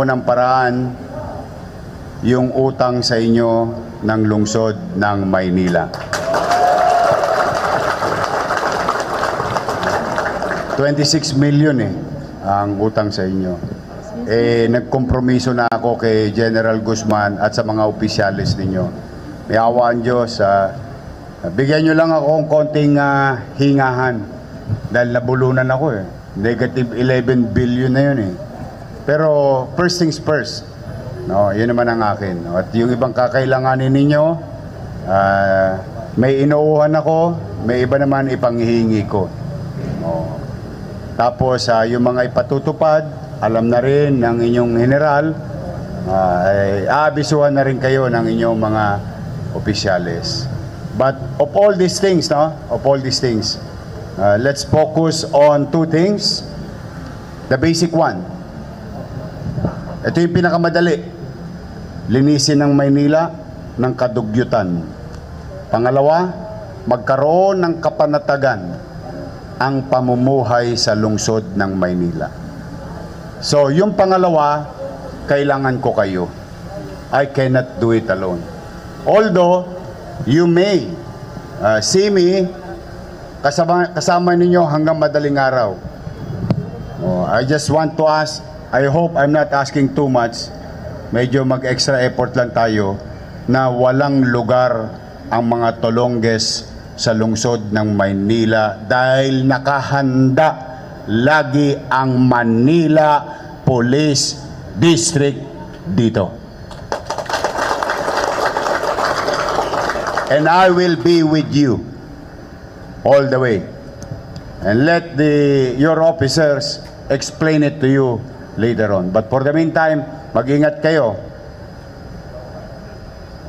ng paraan yung utang sa inyo ng lungsod ng Maynila. 26 million ang utang sa inyo. Nagkompromiso na ako kay General Guzman at sa mga opisyalis ninyo. May awaan Diyos, bigyan nyo lang ako ng konting hingahan dahil nabulunan ako Negative 11 billion na yun Pero first things first. No, yun naman ang akin. At yung ibang kakailanganin ninyo, may inuuhan ako, may iba naman ipanghihingi ko. Tapos yung mga ipatutupad, alam na rin ng inyong general, aabisuhan na rin kayo ng inyong mga opisyales. But of all these things, let's focus on two things. The basic one. Ito yung pinakamadali. Linisin ng Maynila ng kadugyutan. Pangalawa, magkaroon ng kapanatagan ang pamumuhay sa lungsod ng Maynila. So, yung pangalawa, kailangan ko kayo. I cannot do it alone. Although, you may see me kasama ninyo hanggang madaling araw. I just want to ask, I hope I'm not asking too much, medyo mag-extra effort lang tayo na walang lugar ang mga Tolonges sa lungsod ng Maynila dahil nakahanda lagi ang Manila Police District dito. And I will be with you all the way. And let your officers explain it to you later on. But for the meantime, mag-ingat kayo.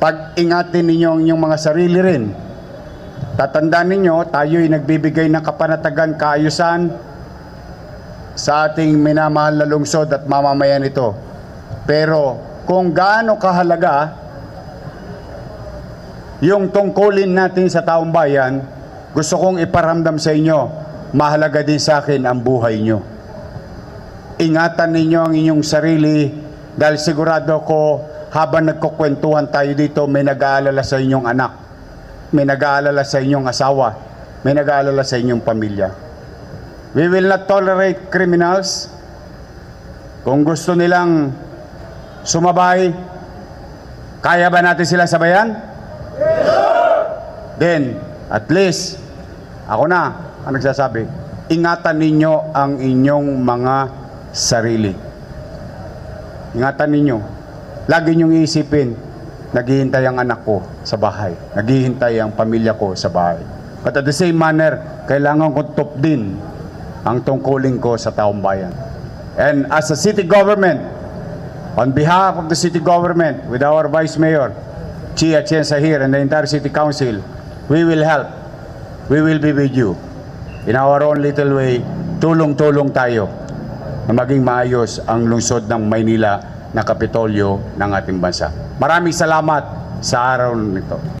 Pag-ingatin ninyo ang inyong mga sarili rin. Tatandaan ninyo, tayo'y nagbibigay ng kapanatagan, kaayusan sa ating minamahal na lungsod at mamamayan ito. Pero kung gaano kahalaga yung tungkulin natin sa taong bayan, gusto kong iparamdam sa inyo, mahalaga din sa akin ang buhay nyo. Ingatan ninyo ang inyong sarili dahil sigurado ko habang nagkukwentuhan tayo dito, may nag-aalala sa inyong anak, may nag-aalala sa inyong asawa, may nag-aalala sa inyong pamilya. We will not tolerate criminals. Kung gusto nilang sumabay, kaya ba natin sila sabayan? Then, at least, ako na ang nagsasabi, ingatan ninyo ang inyong mga sarili. Ingatan ninyo. Lagi ninyong iisipin, naghihintay ang anak ko sa bahay. Naghihintay ang pamilya ko sa bahay. But at the same manner, kailangan kong tupdin ang tungkulin ko sa taong bayan. And as a city government, on behalf of the city government, with our Vice Mayor, Chia Atienza here, and the entire City Council, we will help. We will be with you. In our own little way, tulong-tulong tayo na maging maayos ang lungsod ng Maynila na Kapitolyo ng ating bansa. Maraming salamat sa araw nito.